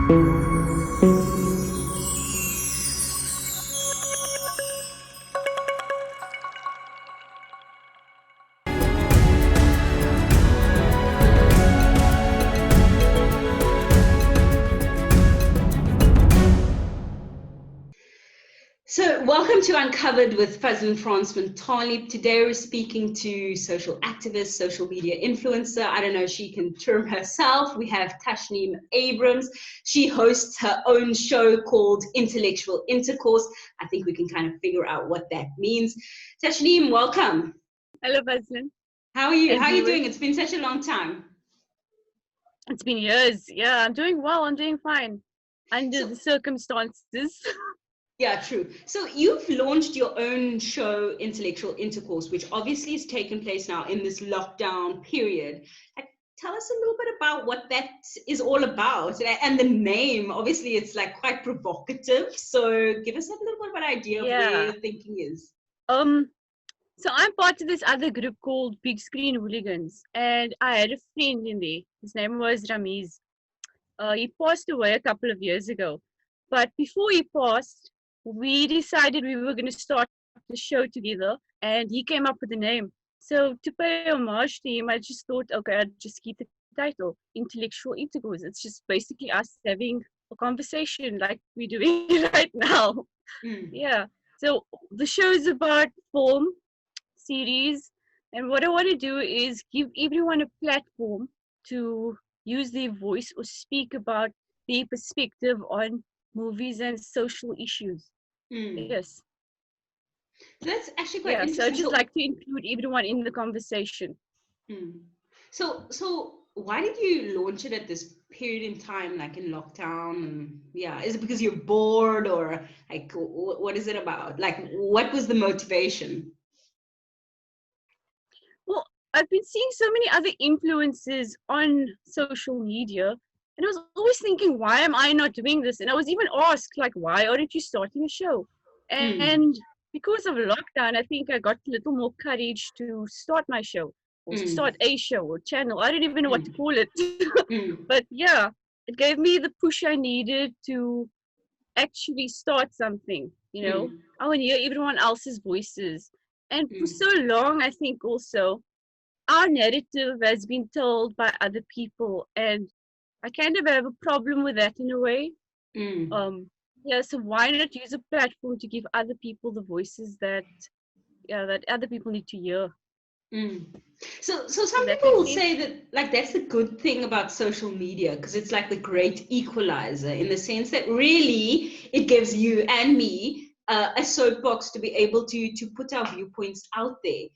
So, welcome to Uncovered with Fazlin Fransman. Today we're speaking to social activist, social media influencer. I don't know if she can term herself. We have Tashneem Abrahams. She hosts her own show called Intellectual Intercourse. I think we can kind of figure out what that means. Tashneem, welcome. Hello, Fazlin. How are you? How are you doing? It's been such a long time. It's been years. Yeah, I'm doing well. I'm doing fine under the circumstances. Yeah, true. So you've launched your own show, Intellectual Intercourse, which obviously has taken place now in this lockdown period. Like, tell us a little bit about what that is all about. And the name, obviously, it's like quite provocative. So give us a little bit of an idea of where your thinking is. So I'm part of this other group called Big Screen Hooligans, and I had a friend in there. His name was Ramiz. He passed away a couple of years ago. But before he passed, we decided we were going to start the show together, and he came up with the name. So to pay homage to him, I just thought, okay, I'd just keep the title, Intellectual Intercourse. It's just basically us having a conversation like we're doing right now. Yeah. So the show is about film, series, and what I want to do is give everyone a platform to use their voice or speak about their perspective on movies and social issues. Yes. That's actually quite interesting. So I just like to include everyone in the conversation. So why did you launch it at this period in time, like in lockdown? And is it because you're bored, or like what is it about? Like, what was the motivation? Well, I've been seeing so many other influences on social media, and I was always thinking, why am I not doing this? And I was even asked, like, why aren't you starting a show? And because of lockdown, I think I got a little more courage to start my show, or to start a show or channel. I don't even know what to call it. But yeah, it gave me the push I needed to actually start something, you know. I want to hear everyone else's voices. And for so long, I think also, our narrative has been told by other people, and I kind of have a problem with that in a way. So why not use a platform to give other people the voices that other people need to hear? So some people will say that, like, that's the good thing about social media, because it's like the great equalizer, in the sense that really it gives you and me a soapbox to be able to put our viewpoints out there.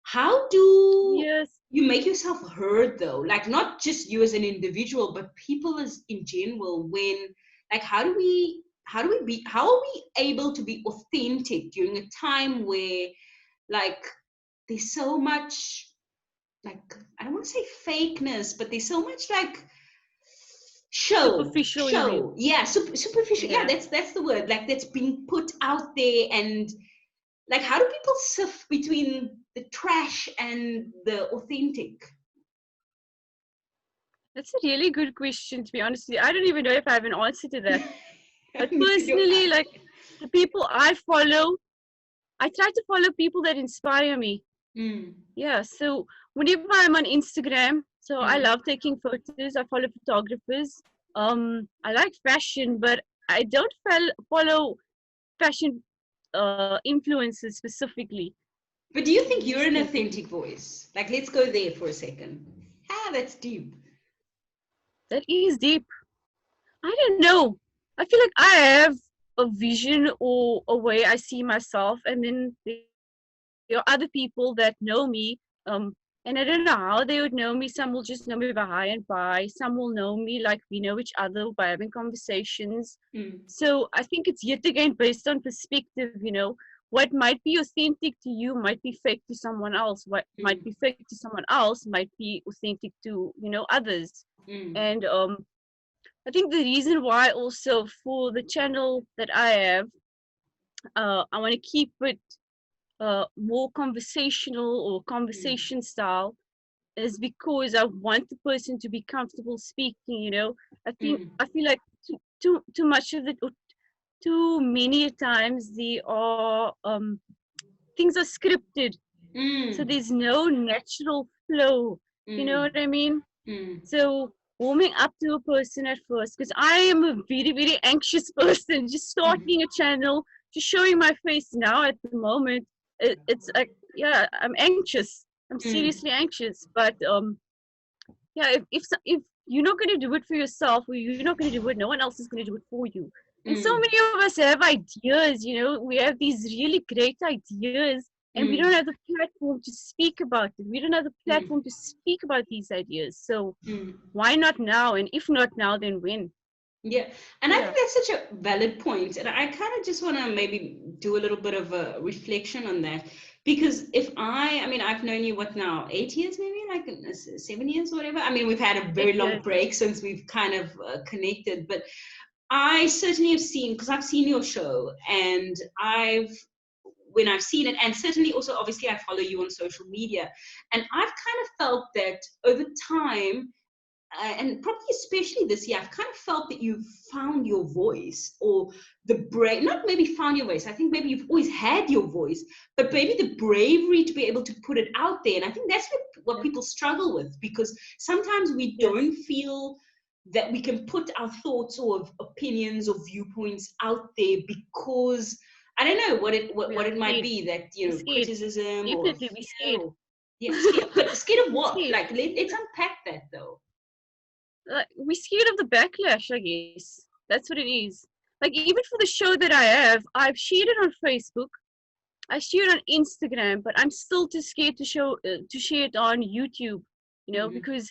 How do you make yourself heard, though? Like, not just you as an individual, but people as in general. When, like, how are we able to be authentic during a time where, like, there's so much, like, I don't want to say fakeness, but there's so much, like, superficial. Yeah, that's the word, like, that's being put out there. And like, how do people sift between the trash and the authentic? That's a really good question, to be honest with you. I don't even know if I have an answer to that. But personally, like, the people I follow, I try to follow people that inspire me. Yeah, so whenever I'm on Instagram, so I love taking photos. I follow photographers. I like fashion, but I don't follow fashion influencers specifically. But do you think you're an authentic voice? Like, let's go there for a second. That's deep. That is deep. I don't know. I feel like I have a vision or a way I see myself, and then there are other people that know me, and I don't know how they would know me. Some will just know me by hi and bye. Some will know me like we know each other by having conversations. So I think it's yet again based on perspective, you know. What might be authentic to you might be fake to someone else. What might be fake to someone else might be authentic to, you know, others. And I think the reason why also for the channel that I have, I want to keep it more conversational or conversation style, is because I want the person to be comfortable speaking, you know. I feel like too much of it, or too many times, the are things are scripted, so there's no natural flow. You know what I mean? So warming up to a person at first, because I am a very, very anxious person. Just starting a channel, just showing my face now at the moment, it's like, yeah, I'm anxious. I'm seriously anxious. But yeah, if you're not going to do it for yourself, or you're not going to do it, no one else is going to do it for you. And so many of us have ideas, you know, we have these really great ideas, and we don't have the platform to speak about it. We don't have the platform to speak about these ideas. So why not now? And if not now, then when? Yeah, and I think that's such a valid point. And I kind of just want to maybe do a little bit of a reflection on that. Because if I mean, I've known you, what now, 8 years, maybe, like 7 years, or whatever. I mean, we've had a very long break since we've kind of connected. But I certainly have seen, because I've seen your show, and when I've seen it, and certainly also, obviously, I follow you on social media, and I've kind of felt that over time, and probably especially this year, I've kind of felt that you've found your voice, or not maybe found your voice. I think maybe you've always had your voice, but maybe the bravery to be able to put it out there. And I think that's what people struggle with, because sometimes we don't feel that we can put our thoughts or opinions or viewpoints out there, because I don't know what it might be, that, you know, criticism, definitely be scared. Scared. But scared of what? Like, let's unpack that though. We're scared of the backlash, I guess. That's what it is. Like, even for the show that I have, I've shared it on Facebook, I share it on Instagram, but I'm still too scared to share it on YouTube, you know, because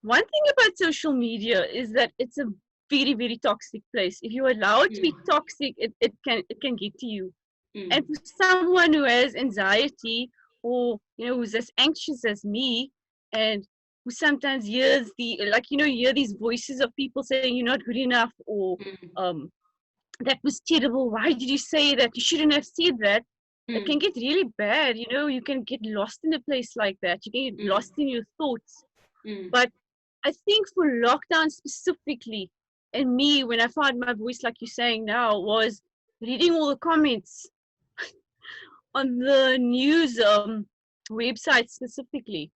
one thing about social media is that it's a very, very toxic place. If you allow it to be toxic, it can get to you. And for someone who has anxiety, or, you know, who's as anxious as me, and who sometimes hears hear these voices of people saying you're not good enough, or that was terrible, why did you say that, you shouldn't have said that. It can get really bad, you know. You can get lost in a place like that. You can get lost in your thoughts. But I think for lockdown specifically, and me, when I found my voice, like you're saying now, was reading all the comments on the news website specifically.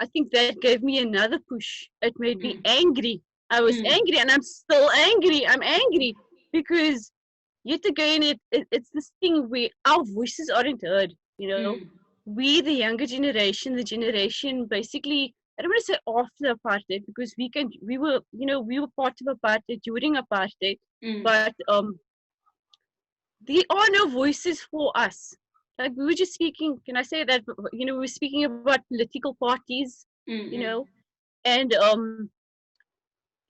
I think that gave me another push. It made me angry. I was angry, and I'm still angry. I'm angry because, yet again, it's this thing where our voices aren't heard. You know, we, the younger generation, the generation basically, I don't want to say after apartheid, because we were part of apartheid during apartheid, but there are no voices for us. Like, we were just speaking, can I say that, you know, we were speaking about political parties, you know, and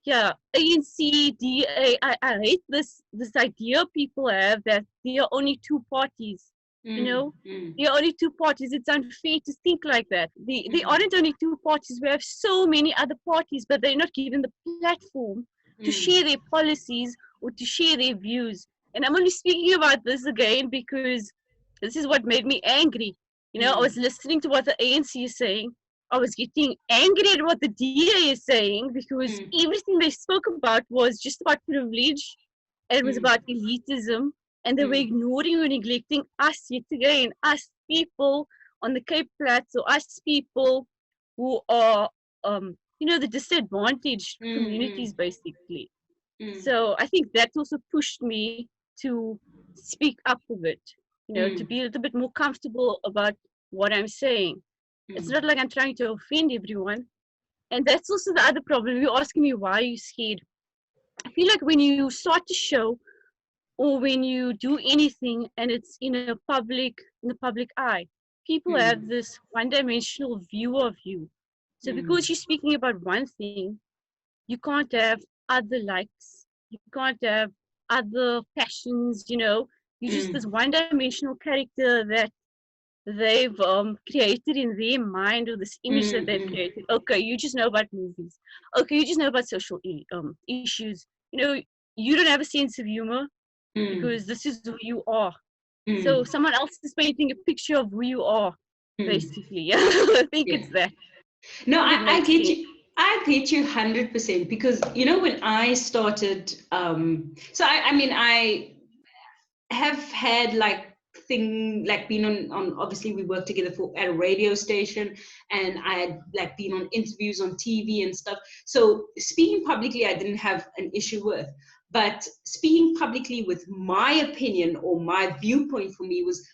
ANC, DA, I hate this idea people have that there are only two parties, you know, there are only two parties. It's unfair to think like that. There aren't only two parties. We have so many other parties, but they're not given the platform to share their policies or to share their views. And I'm only speaking about this again because this is what made me angry. You know, I was listening to what the ANC is saying. I was getting angry at what the DA is saying, because everything they spoke about was just about privilege, and it was about elitism, and they were ignoring or neglecting us yet again, us people on the Cape Flats, or us people who are, you know, the disadvantaged communities, basically. So I think that also pushed me to speak up a bit, you know, to be a little bit more comfortable about what I'm saying. It's not like I'm trying to offend everyone. And that's also the other problem. You're asking me, why are you scared? I feel like when you start a show, or when you do anything and it's in the public eye, people have this one-dimensional view of you. So because you're speaking about one thing, you can't have other likes, you can't have other passions, you know. You're just this one-dimensional character that they've created in their mind, or this image that they've created. Okay, you just know about movies. Okay, you just know about social issues. You know, you don't have a sense of humor because this is who you are. So someone else is painting a picture of who you are, basically. Yeah, I think it's that. No, I get you. I get you 100% because, you know, when I started, so I mean, I have had been on obviously we worked together at a radio station, and I had like been on interviews on TV and stuff. So speaking publicly I didn't have an issue with, but speaking publicly with my opinion or my viewpoint for me was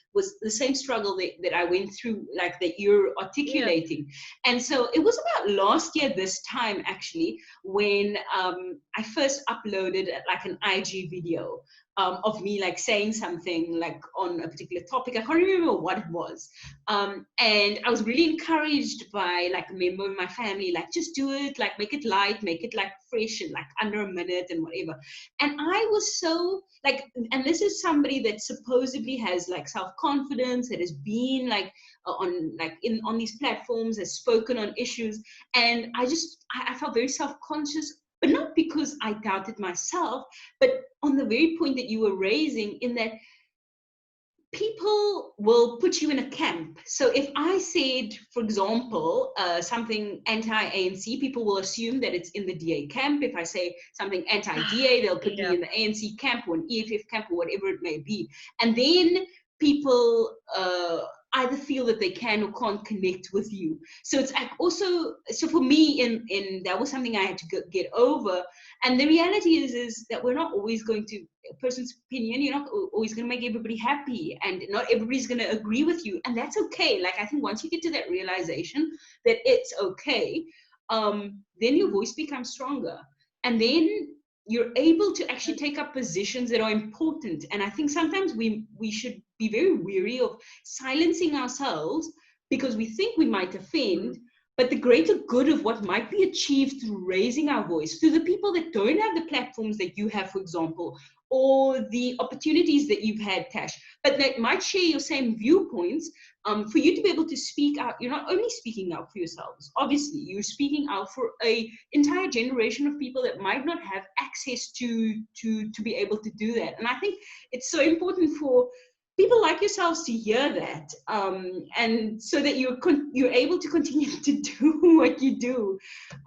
the same struggle that I went through, like that you're articulating. And so it was about last year this time actually when I first uploaded like an IG video of me like saying something like on a particular topic. I can't remember what it was. And I was really encouraged by like a member of my family, like just do it, like make it light, make it like fresh and like under a minute and whatever. And I was so like, and this is somebody that supposedly has like self-confidence, that has been like on these platforms, has spoken on issues. And I felt very self-conscious, but not because I doubted myself, but on the very point that you were raising, in that people will put you in a camp. So if I said, for example, something anti-ANC, people will assume that it's in the DA camp. If I say something anti-DA, they'll put me in the ANC camp or an EFF camp or whatever it may be. And then people either feel that they can or can't connect with you. So it's also, so for me, in that was something I had to get over. And the reality is that we're not always going to, a person's opinion, you're not always going to make everybody happy, and not everybody's going to agree with you, and that's okay. Like I think once you get to that realization that it's okay, then your voice becomes stronger, and then you're able to actually take up positions that are important. And I think sometimes we should be very wary of silencing ourselves because we think we might offend, but the greater good of what might be achieved through raising our voice, through the people that don't have the platforms that you have, for example, or the opportunities that you've had, Tash, but that might share your same viewpoints, for you to be able to speak out. You're not only speaking out for yourselves, obviously, you're speaking out for an entire generation of people that might not have access to be able to do that. And I think it's so important for people like yourselves to hear that, and so that you're able to continue to do what you do.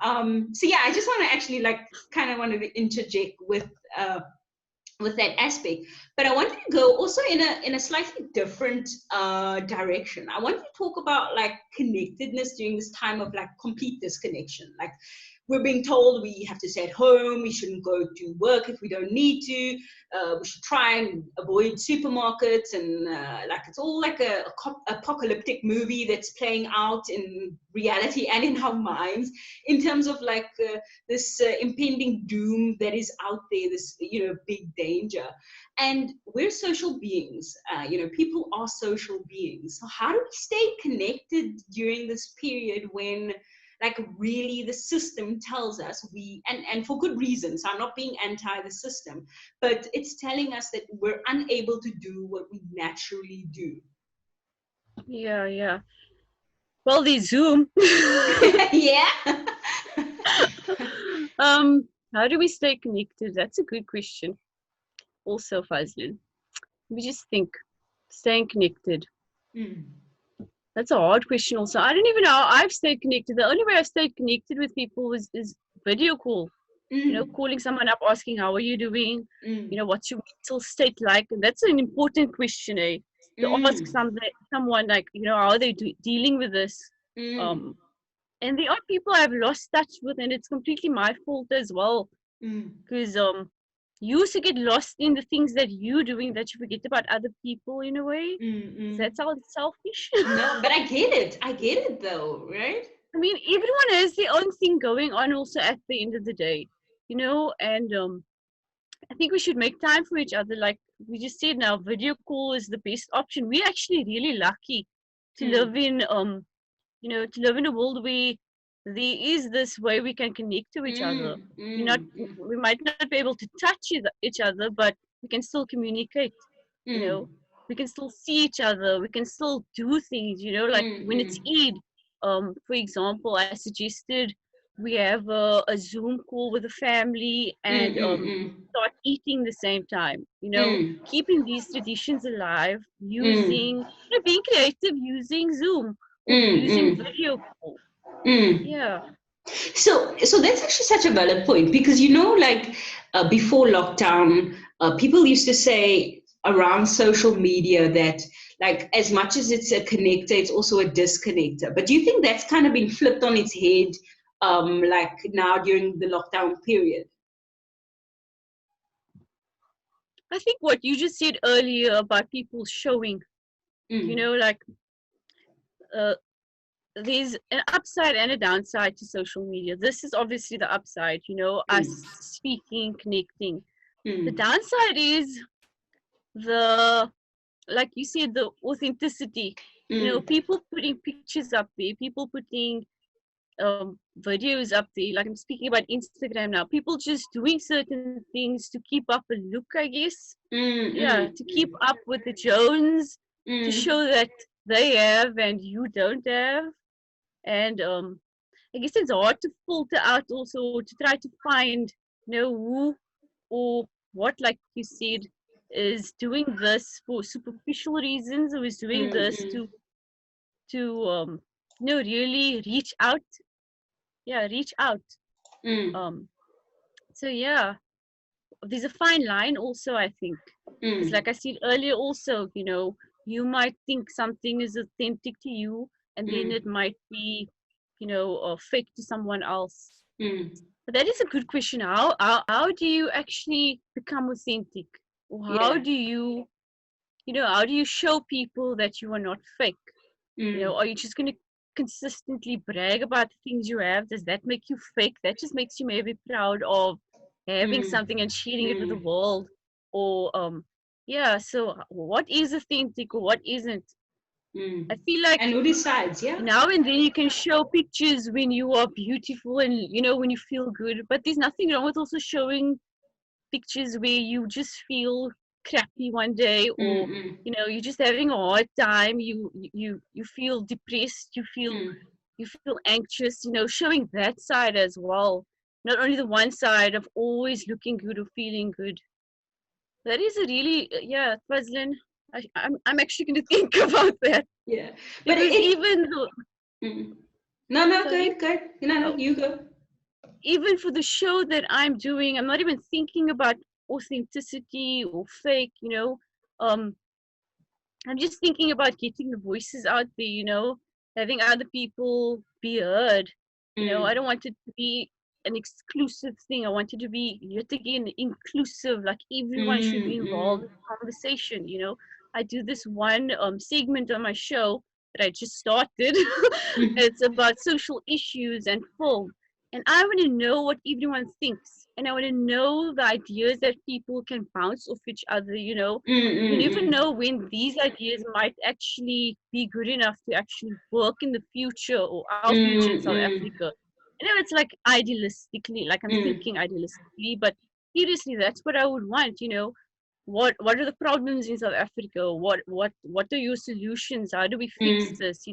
So yeah, I just want to actually want to interject with that aspect, but I wanted to go also in a slightly different direction. I wanted to talk about like connectedness during this time of like complete disconnection. Like we're being told we have to stay at home, we shouldn't go to work if we don't need to, we should try and avoid supermarkets, and like it's all like a apocalyptic movie that's playing out in reality and in our minds, in terms of like this impending doom that is out there, this big danger. And we're social beings, people are social beings. So how do we stay connected during this period when like really the system tells us and for good reasons, I'm not being anti the system, but it's telling us that we're unable to do what we naturally do? Yeah. Well, the Zoom. Yeah. How do we stay connected? That's a good question. Also, Fazlin, we just think staying connected. That's a hard question also. I don't even know how I've stayed connected. The only way I've stayed connected with people is video call. Calling someone up, asking how are you doing, what's your mental state like. And that's an important question, to ask someone like, how are they dealing with this. And there are people I've lost touch with, and it's completely my fault as well, because you used to get lost in the things that you're doing, that you forget about other people in a way. That sounds selfish. No, but I get it though, right? I mean, everyone has their own thing going on also at the end of the day, and I think we should make time for each other. Like we just said now, video call is the best option. We're actually really lucky to live in, to live in a world where there is this way we can connect to each other. We might not be able to touch each other, but we can still communicate. We can still see each other. We can still do things. Like when it's Eid, for example, I suggested we have a Zoom call with the family and start eating the same time. Keeping these traditions alive, using being creative, using Zoom or using video call. Yeah. So that's actually such a valid point because like before lockdown, people used to say around social media that like as much as it's a connector, it's also a disconnector. But do you think that's kind of been flipped on its head, like now during the lockdown period? I think what you just said earlier about people showing, like uh, there's an upside and a downside to social media. This is obviously the upside, us speaking, connecting. The downside is the, like you said, the authenticity. People putting pictures up there, people putting videos up there. Like I'm speaking about Instagram now. People just doing certain things to keep up a look, I guess. Yeah, to keep up with the Jones, to show that they have and you don't have. And I guess it's hard to filter out also to try to find, who or what, like you said, is doing this for superficial reasons or is doing this to really reach out. Yeah, reach out. Um, so yeah, there's a fine line also, I think, because like I said earlier, also, you might think something is authentic to you, and then it might be, fake to someone else. But that is a good question. How do you actually become authentic, or how do you, how do you show people that you are not fake? Are you just going to consistently brag about the things you have? Does that make you fake? That just makes you maybe proud of having something and sharing it with the world. Or yeah, so what is authentic or what isn't? I feel like, and who decides? Yeah. now and then you can show pictures when you are beautiful and when you feel good, but there's nothing wrong with also showing pictures where you just feel crappy one day, or you're just having a hard time, you feel depressed, you feel anxious, showing that side as well, not only the one side of always looking good or feeling good. That is a really, yeah, Fazlin, I'm actually going to think about that. Yeah, but Because even though, no, sorry, good. No, you go. even for the show that I'm doing, I'm not even thinking about authenticity or fake, um I'm just thinking about getting the voices out there, having other people be heard. I don't want it to be an exclusive thing. I want it to be yet again inclusive, like everyone should be involved in the conversation. I do this one segment on my show that I just started. It's about social issues and film. And I want to know what everyone thinks. And I want to know the ideas that people can bounce off each other, You never know when these ideas might actually be good enough to actually work in the future or our future in South Africa. I know it's like idealistically, like I'm thinking idealistically, but seriously, that's what I would want, What are the problems in South Africa? What are your solutions? How do we fix this?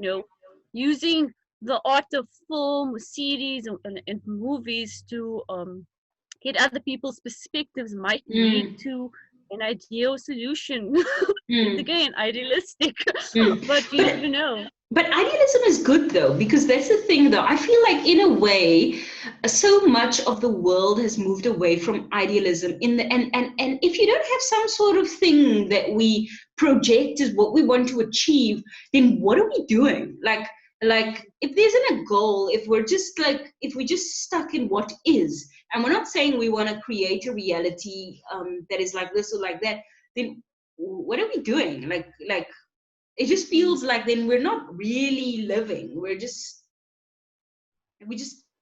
Using the art of film, series, and movies to get other people's perspectives might lead to an ideal solution. It's again idealistic, but you never know. But idealism is good though, because that's the thing though. I feel like in a way, so much of the world has moved away from idealism and if you don't have some sort of thing that we project as what we want to achieve, then what are we doing? Like if there isn't a goal, if we're just stuck in what is, and we're not saying we want to create a reality that is like this or like that, then what are we doing? Like it just feels like then we're not really living. We're just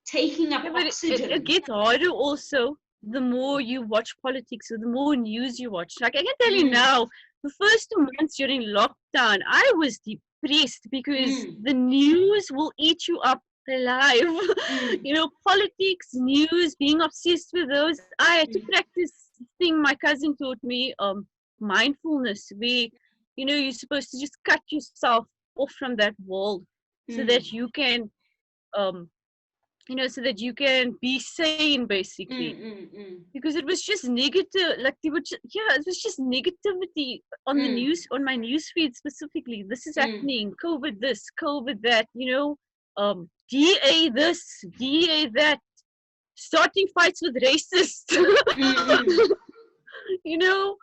taking up oxygen. It gets harder also the more you watch politics or the more news you watch. Like I can tell you now, the first 2 months during lockdown, I was depressed because the news will eat you up alive. Politics, news, being obsessed with those. I had to practice this thing my cousin taught me, mindfulness, where you're supposed to just cut yourself off from that world so that you can so that you can be sane, basically. Because it was just negative, like it was just negativity on the news, on my news feed specifically. This is happening, COVID this, COVID that, DA this, DA that, starting fights with racists. Mm-hmm. You know,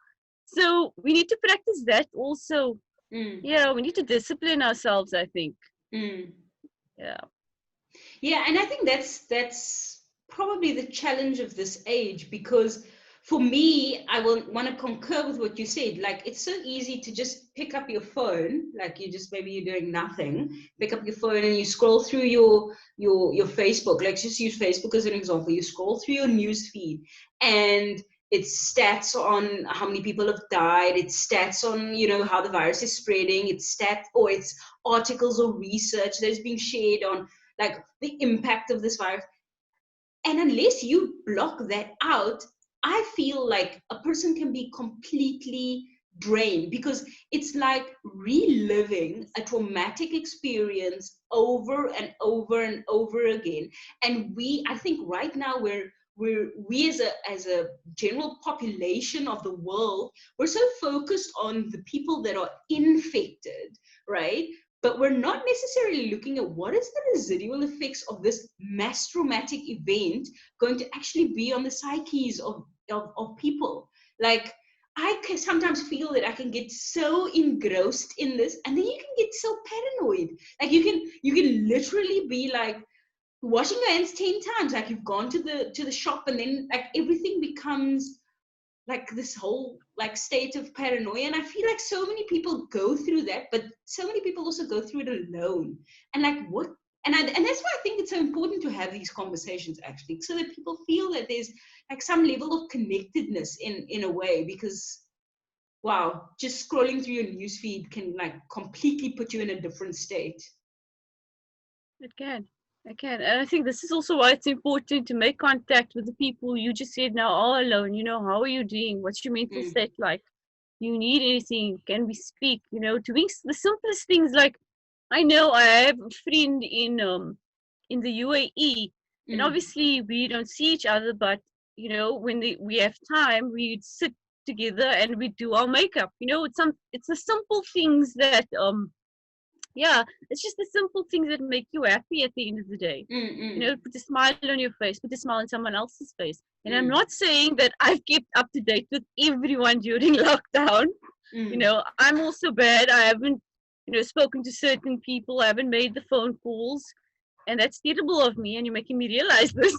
so we need to practice that also. Yeah, we need to discipline ourselves, I think. Yeah. Yeah, and I think that's probably the challenge of this age, because for me, I will want to concur with what you said. Like, it's so easy to just pick up your phone, like maybe you're doing nothing, pick up your phone and you scroll through your Facebook. Let's just use Facebook as an example. You scroll through your news feed, and it's stats on how many people have died. It's stats on, how the virus is spreading. It's it's articles or research that's being shared on like the impact of this virus. And unless you block that out, I feel like a person can be completely drained, because it's like reliving a traumatic experience over and over and over again. And I think right now we as a general population of the world, we're so focused on the people that are infected, right? But we're not necessarily looking at what is the residual effects of this mass traumatic event going to actually be on the psyches of people. Like, I can sometimes feel that I can get so engrossed in this, and then you can get so paranoid. Like, you can literally be like washing your hands 10 times, like you've gone to the shop, and then like everything becomes like this whole like state of paranoia. And I feel like so many people go through that, but so many people also go through it alone. And like and that's why I think it's so important to have these conversations, actually, so that people feel that there's like some level of connectedness in a way. Because wow, just scrolling through your newsfeed can like completely put you in a different state. It can. And I think this is also why it's important to make contact with the people you just said now all alone. How are you doing? What's your mental state like? You need anything? Can we speak? Doing the simplest things. Like, I know I have a friend in the UAE, and obviously we don't see each other, but when we have time, we sit together and we do our makeup. It's the simple things that it's just the simple things that make you happy at the end of the day. Put a smile on your face, put a smile on someone else's face. And I'm not saying that I've kept up to date with everyone during lockdown. I'm also bad. I haven't, spoken to certain people. I haven't made the phone calls. And that's terrible of me, and you're making me realize this.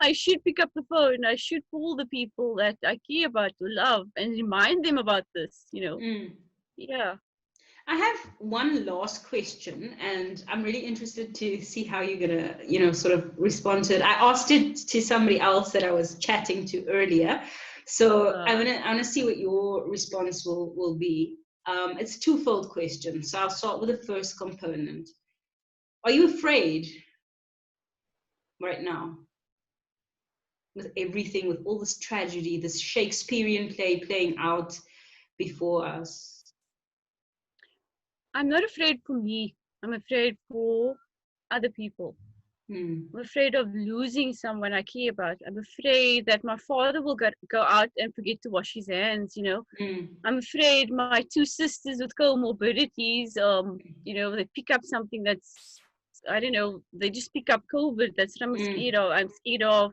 I should pick up the phone. I should call the people that I care about, to love, and remind them about this, Yeah. I have one last question, and I'm really interested to see how you're gonna, sort of respond to it. I asked it to somebody else that I was chatting to earlier, so I wanna see what your response will be. It's a twofold question, so I'll start with the first component. Are you afraid right now, with everything, with all this tragedy, this Shakespearean play playing out before us? I'm not afraid for me. I'm afraid for other people. I'm afraid of losing someone I care about. I'm afraid that my father will go out and forget to wash his hands, I'm afraid my two sisters with comorbidities, they pick up something that's, I don't know, they just pick up COVID. That's what I'm scared of. I'm scared of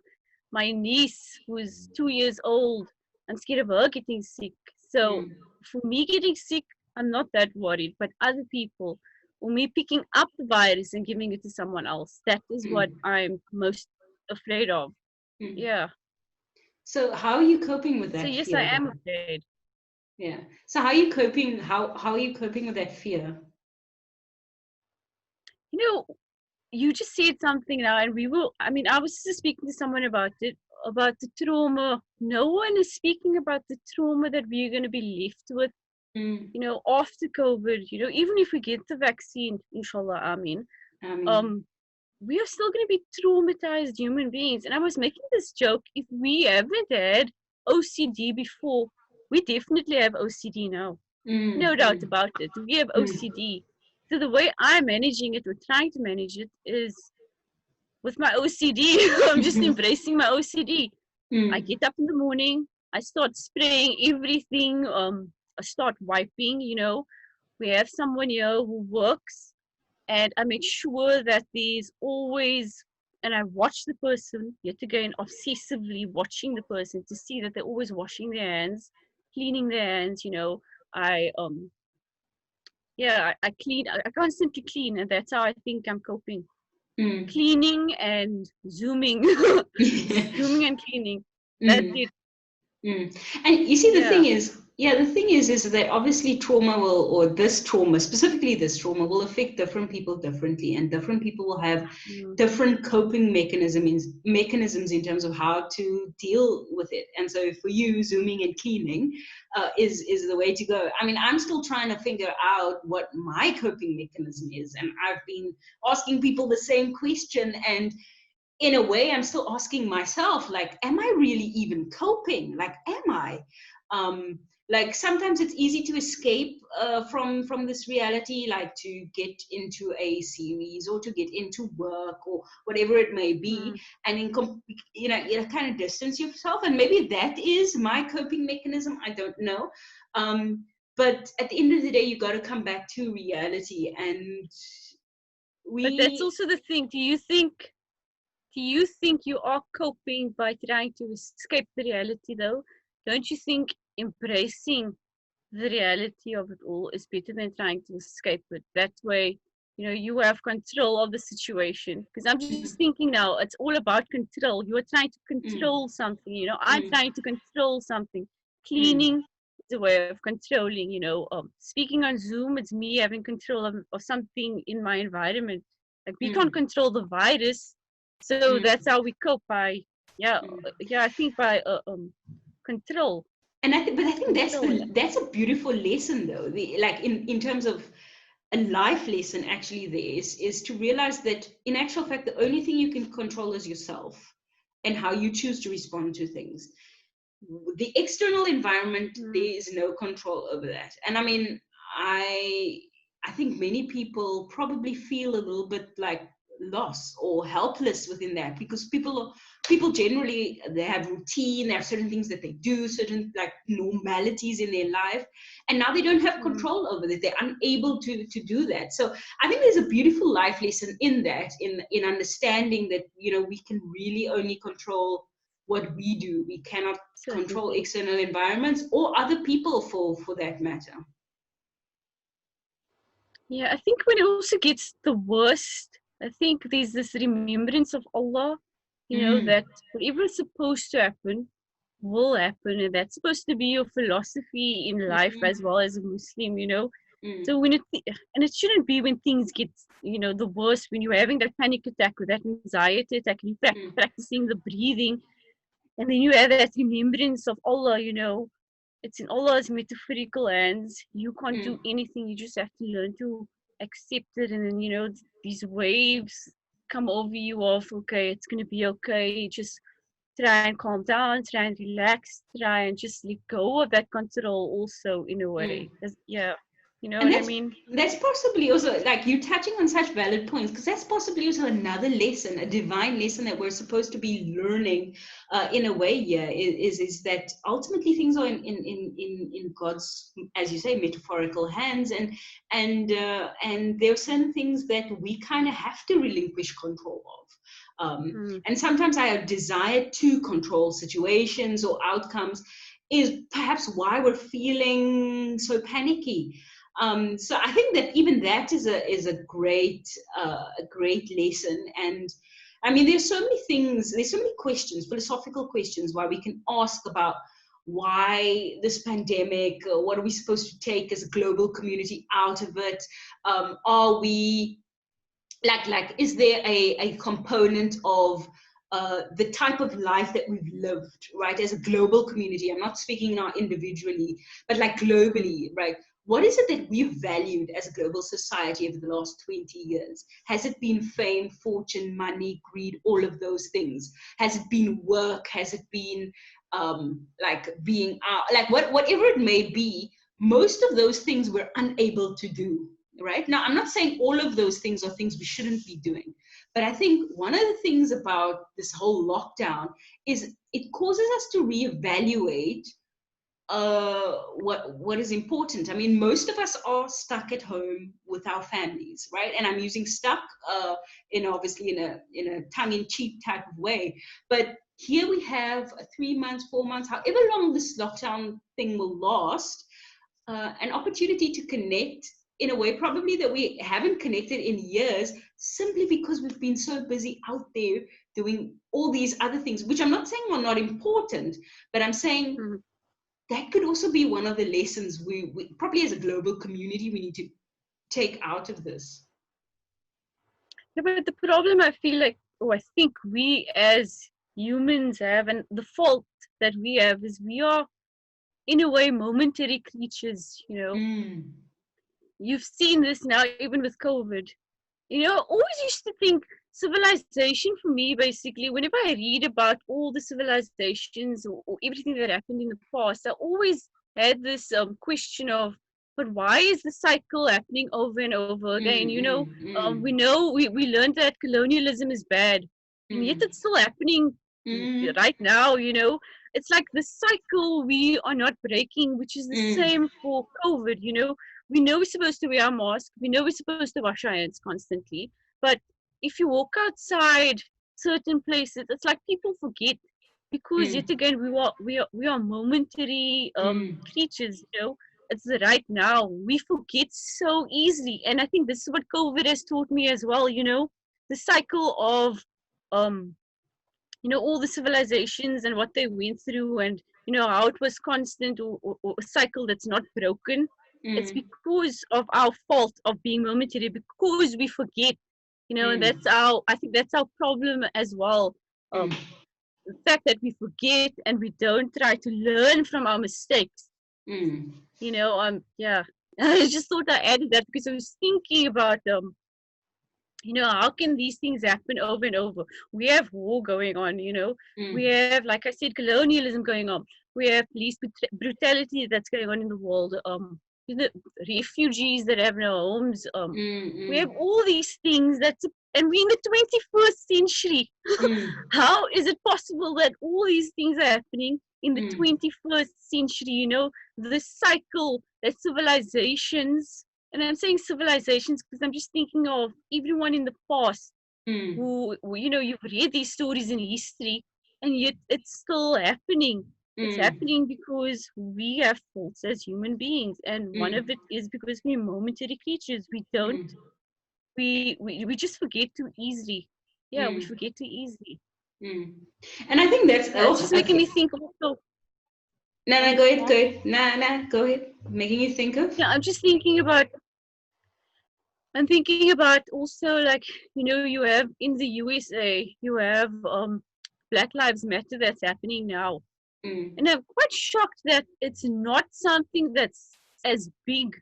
my niece who's 2 years old. I'm scared of her getting sick. So for me getting sick, I'm not that worried, but other people, or me picking up the virus and giving it to someone else, that is what I'm most afraid of. Yeah. So how are you coping with that? So yes, fear? I am afraid. Yeah. So how are you coping? How are you coping with that fear? You just said something now, and I was just speaking to someone about it, about the trauma. No one is speaking about the trauma that we're going to be left with, after COVID. Even if we get the vaccine, inshallah, Amin. We are still going to be traumatized human beings. And I was making this joke, if we haven't had OCD before, we definitely have OCD now. No doubt about it. We have OCD. So the way I'm managing it, or trying to manage it, is with my OCD. I'm just embracing my OCD. I get up in the morning, I start spraying everything, I start wiping, we have someone here who works, and I make sure that there's always, and I watch the person yet again, obsessively watching the person to see that they're always washing their hands, cleaning their hands. I I clean. I constantly clean, and that's how I think I'm coping. Cleaning and zooming, zooming and cleaning. That's it. And you see, the thing is that obviously trauma will, or this trauma, specifically this trauma, will affect different people differently, and different people will have different coping mechanisms in terms of how to deal with it. And so for you, zooming and cleaning is the way to go. I mean, I'm still trying to figure out what my coping mechanism is, and I've been asking people the same question, and in a way, I'm still asking myself, like, am I really even coping? Like, am I? Like, sometimes it's easy to escape from this reality, like to get into a series or to get into work or whatever it may be, and kind of distance yourself. And maybe that is my coping mechanism. I don't know. But at the end of the day, you got to come back to reality. And But that's also the thing. Do you think you are coping by trying to escape the reality, though? Don't you think embracing the reality of it all is better than trying to escape it? That way, you have control of the situation. Because I'm just thinking now, it's all about control. You are trying to control something, I'm trying to control something. Cleaning is a way of controlling, speaking on Zoom, it's me having control of something in my environment. Like, we can't control the virus. So that's how we cope by, I think by control. And I think that's a beautiful lesson, though. Like in terms of a life lesson, actually, there is to realize that in actual fact, the only thing you can control is yourself and how you choose to respond to things. The external environment, there is no control over that. And I mean, I think many people probably feel a little bit like lost or helpless within that, because people generally, they have routine, they have certain things that they do, certain like normalities in their life, and now they don't have control over it. They're unable to do that. So I think there's a beautiful life lesson in that, in understanding that we can really only control what we do. We cannot control external environments or other people for that matter. Yeah, I think when it also gets the worst, I think there's this remembrance of Allah, that whatever is supposed to happen will happen, and that's supposed to be your philosophy in life as well as a Muslim, So when and it shouldn't be when things get, the worst, when you're having that panic attack or that anxiety attack, and you're practicing the breathing, and then you have that remembrance of Allah, it's in Allah's metaphorical hands. You can't do anything. You just have to learn to accept it. And then, these waves come over you of, okay, it's going to be okay. Just try and calm down, try and relax, try and just let go of that control also, in a way. You know what I mean? That's possibly also, like, you touching on such valid points, because that's possibly also another lesson, a divine lesson that we're supposed to be learning in a way here, is that ultimately things are in God's, as you say, metaphorical hands, and there are certain things that we kind of have to relinquish control of. And sometimes our desire to control situations or outcomes is perhaps why we're feeling so panicky. So I think that even that is a great lesson. And I mean, there's so many questions, philosophical questions, why we can ask about why this pandemic, what are we supposed to take as a global community out of it? Are we like is there a component of the type of life that we've lived, right, as a global community? I'm not speaking now individually, but like globally, right? What is it that we've valued as a global society over the last 20 years? Has it been fame, fortune, money, greed, all of those things? Has it been work? Has it been like being out, like whatever it may be? Most of those things we're unable to do, right? Now, I'm not saying all of those things are things we shouldn't be doing, but I think one of the things about this whole lockdown is it causes us to reevaluate what is important. I mean, most of us are stuck at home with our families, right? And I'm using stuck obviously in a tongue-in-cheek type of way. But here we have 3 months, 4 months, however long this lockdown thing will last, an opportunity to connect in a way probably that we haven't connected in years, simply because we've been so busy out there doing all these other things, which I'm not saying are not important, but I'm saying that could also be one of the lessons we probably as a global community we need to take out of this. Yeah, but the problem I feel like, I think we as humans have, and the fault that we have is we are, in a way, momentary creatures, You've seen this now, even with COVID. I always used to think civilization for me, basically, whenever I read about all the civilizations or everything that happened in the past, I always had this question of, but why is the cycle happening over and over again? We learned that colonialism is bad, and yet it's still happening right now. It's like the cycle we are not breaking, which is the same for COVID. We know we're supposed to wear a mask. We know we're supposed to wash our hands constantly. But if you walk outside certain places, it's like people forget, because yet again we are momentary creatures. It's the right now. We forget so easily, and I think this is what COVID has taught me as well. The cycle of all the civilizations and what they went through, and how it was constant, or a cycle that's not broken. It's because of our fault of being momentary, because we forget, and I think that's our problem as well. The fact that we forget and we don't try to learn from our mistakes. Yeah. I just thought I added that because I was thinking about how can these things happen over and over? We have war going on, we have, like I said, colonialism going on. We have police brutality that's going on in the world. The refugees that have no homes. We have all these things and we're in the 21st century. How is it possible that all these things are happening in the 21st century? The cycle that civilizations, and I'm saying civilizations because I'm just thinking of everyone in the past who you've read these stories in history, and yet it's still happening. It's happening because we have faults as human beings, and one of it is because we're momentary creatures. We don't, we just forget too easily. Yeah, we forget too easily. And I think that's it's just making me think also. No, go ahead. Go ahead. Making you think of? Yeah, I'm thinking about also, like, you have in the USA, you have Black Lives Matter that's happening now. And I'm quite shocked that it's not something that's as big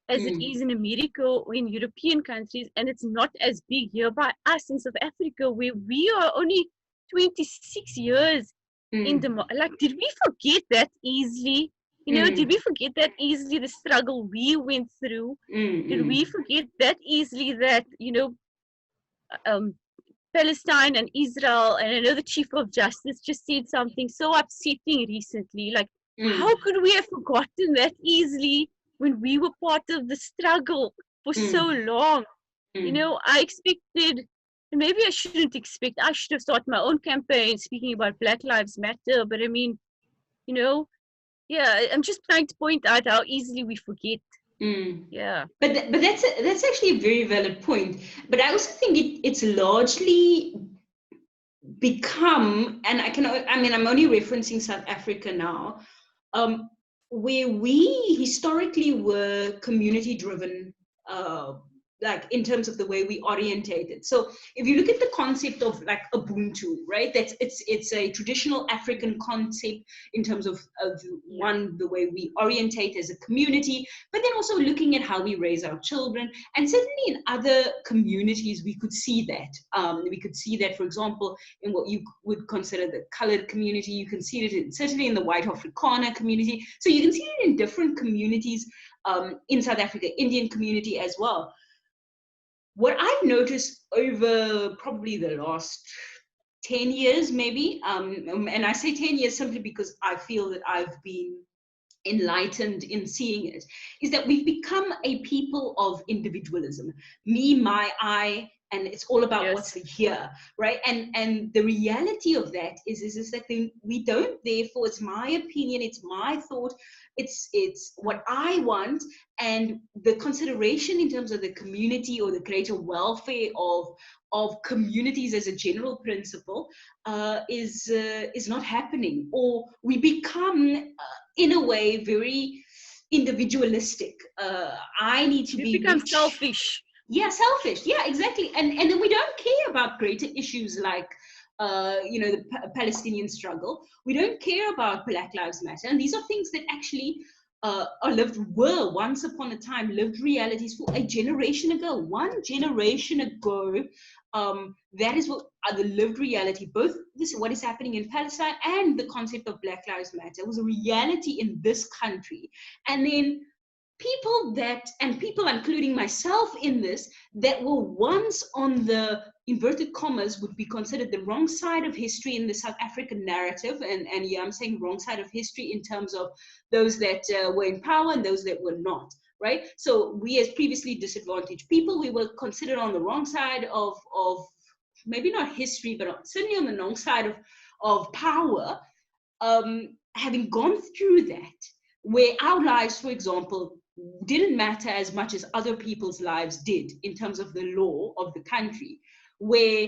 as it is in America or in European countries, and it's not as big here by us in South Africa, where we are only 26 years in did we forget that easily? Did we forget that easily the struggle we went through? Did we forget that easily that, Palestine and Israel, and I know the Chief of Justice just said something so upsetting recently. Like, how could we have forgotten that easily when we were part of the struggle for so long? I expected, and maybe I shouldn't expect, I should have started my own campaign speaking about Black Lives Matter, but I mean, I'm just trying to point out how easily we forget. Yeah, but that's actually a very valid point. But I also think it's largely become, and I'm only referencing South Africa now, where we historically were community driven, like in terms of the way we orientated. So if you look at the concept of like Ubuntu, right? It's a traditional African concept in terms of the way we orientate as a community, but then also looking at how we raise our children. And certainly in other communities, we could see that. We could see that, for example, in what you would consider the colored community. You can see it certainly in the white Afrikaner community. So you can see it in different communities in South Africa, Indian community as well. What I've noticed over probably the last 10 years, maybe, and I say 10 years simply because I feel that I've been enlightened in seeing it, is that we've become a people of individualism. Me, my, I, and it's all about what's here, right? And the reality of that is that we don't, therefore, it's my opinion, it's my thought, it's what I want, and the consideration in terms of the community or the greater welfare of communities as a general principle is not happening, or we become in a way very individualistic. I need to become rich. Selfish. Yeah, selfish. Yeah, exactly. And then we don't care about greater issues like the Palestinian struggle. We don't care about Black Lives Matter, and these are things that actually were once upon a time lived realities for a generation ago. One generation ago, that is what the lived reality. Both what is happening in Palestine and the concept of Black Lives Matter was a reality in this country, and then people, including myself in this, that were once on the inverted commas would be considered the wrong side of history in the South African narrative, and yeah, I'm saying wrong side of history in terms of those that were in power and those that were not, right? So we, as previously disadvantaged people, we were considered on the wrong side of maybe not history, but certainly on the wrong side of power. Having gone through that, where our lives, for example, didn't matter as much as other people's lives did in terms of the law of the country, where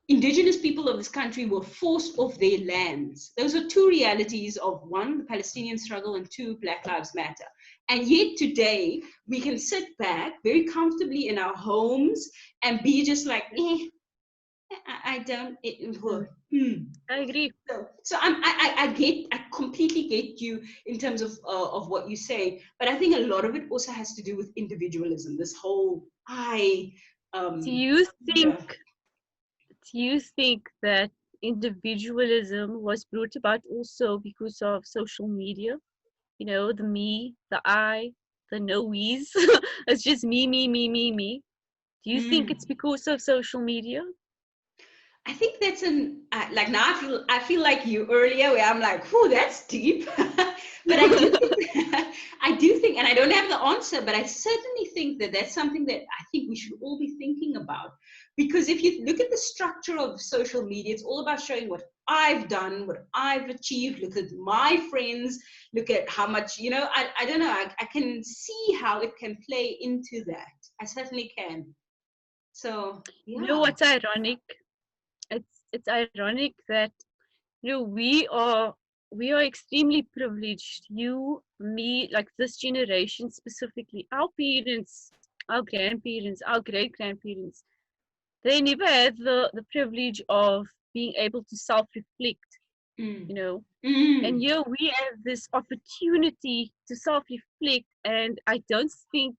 indigenous people of this country were forced off their lands. Those are two realities of, one, the Palestinian struggle, and two, Black Lives Matter. And yet today, we can sit back very comfortably in our homes and be just like, I don't. I agree. So I completely get you in terms of what you say, but I think a lot of it also has to do with individualism. This whole Do you think that individualism was brought about also because of social media? You know, the me, the I, the no-we's. It's just me, me, me, me, me. Do you think it's because of social media? I think that's like, now I feel like you earlier, where I'm like, whew, that's deep. But I do think, and I don't have the answer, but I certainly think that that's something that I think we should all be thinking about. Because if you look at the structure of social media, it's all about showing what I've done, what I've achieved. Look at my friends, look at how much, I don't know, I can see how it can play into that. I certainly can. So, yeah. You know what's ironic? It's ironic that we are extremely privileged. You, me, like this generation specifically, our parents, our grandparents, our great grandparents, they never had the privilege of being able to self-reflect, and here we have this opportunity to self-reflect, and I don't think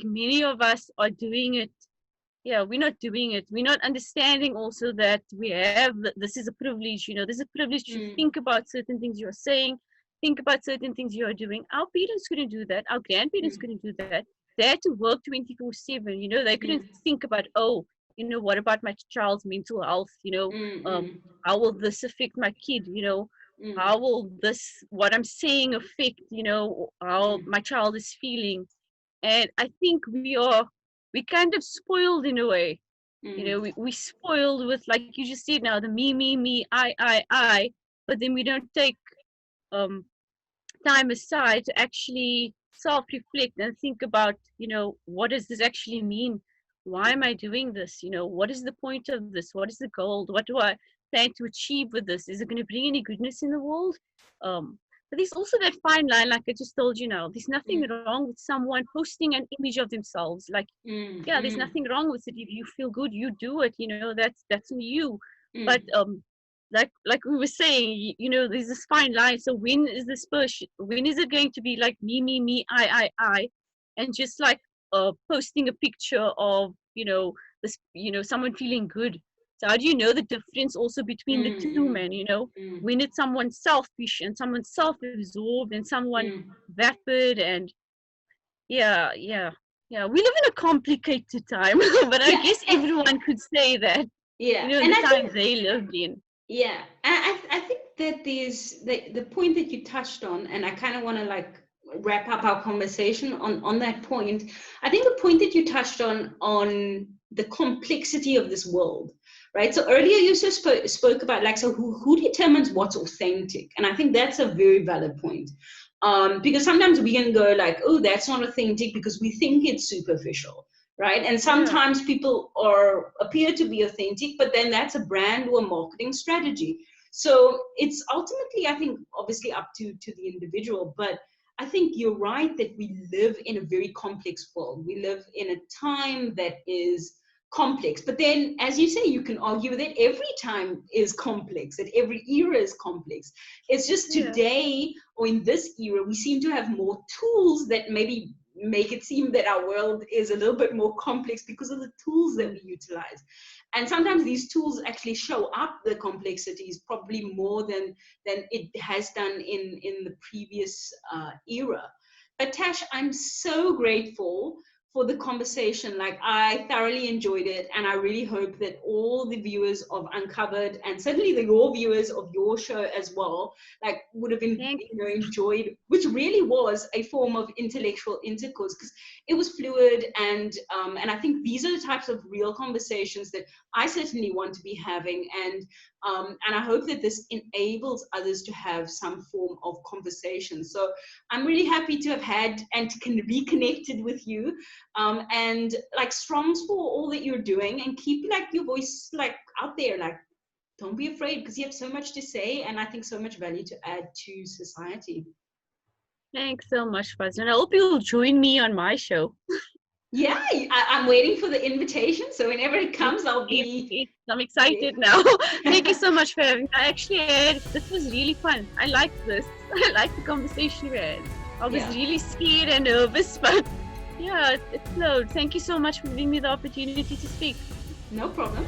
many of us are doing it. Yeah, we're not doing it. We're not understanding also that this is a privilege, there's a privilege to think about certain things you're saying, think about certain things you're doing. Our parents couldn't do that. Our grandparents couldn't do that. They had to work 24/7, they couldn't think about, what about my child's mental health, how will this affect my kid, how will what I'm saying affect, how my child is feeling. And I think we kind of spoiled in a way. We spoiled with, like you just said now, the me, I, but then we don't take time aside to actually self-reflect and think about, what does this actually mean? Why am I doing this? What is the point of this? What is the goal? What do I plan to achieve with this? Is it going to bring any goodness in the world? But there's also that fine line, like I just told you now. There's nothing wrong with someone posting an image of themselves. Like, there's nothing wrong with it. If you feel good, you do it. That's you. But like we were saying, there's this fine line. So when is it going to be like me, I, and just like posting a picture of this, someone feeling good? So how do you know the difference also between the two, man? When it's someone selfish and someone self-absorbed and someone vapid, and we live in a complicated time. But I guess everyone could say that. And the time they lived in. Yeah, I think that there's the point that you touched on, and I kind of want to like wrap up our conversation on that point. I think the point that you touched on the complexity of this world, right? So earlier you also spoke about like, so who determines what's authentic? And I think that's a very valid point. Because sometimes we can go like, oh, that's not authentic because we think it's superficial, right? And sometimes people appear to be authentic, but then that's a brand or a marketing strategy. So it's ultimately, I think, obviously up to the individual, but I think you're right that we live in a very complex world. We live in a time that is complex, but then, as you say, you can argue that every time is complex, that every era is complex. It's just today, or in this era, we seem to have more tools that maybe make it seem that our world is a little bit more complex because of the tools that we utilize. And sometimes these tools actually show up the complexities probably more than it has done in the previous era. But Tash, I'm so grateful for the conversation. Like, I thoroughly enjoyed it, and I really hope that all the viewers of Uncovered, and certainly your viewers of your show as well, like would have enjoyed, which really was a form of intellectual intercourse, because it was fluid, and I think these are the types of real conversations that I certainly want to be having, and I hope that this enables others to have some form of conversation. So I'm really happy to have had and to be connected with you, and like strongs for all that you're doing, and keep like your voice like out there. Like, don't be afraid, because you have so much to say, and I think so much value to add to society. Thanks so much, Fazlin. I hope you'll join me on my show. Yeah, I'm waiting for the invitation, so whenever it comes, I'll be... I'm excited now. Thank you so much for having me. This was really fun. I liked this. I liked the conversation we had. I was really scared and nervous, but yeah, it flowed. Thank you so much for giving me the opportunity to speak. No problem.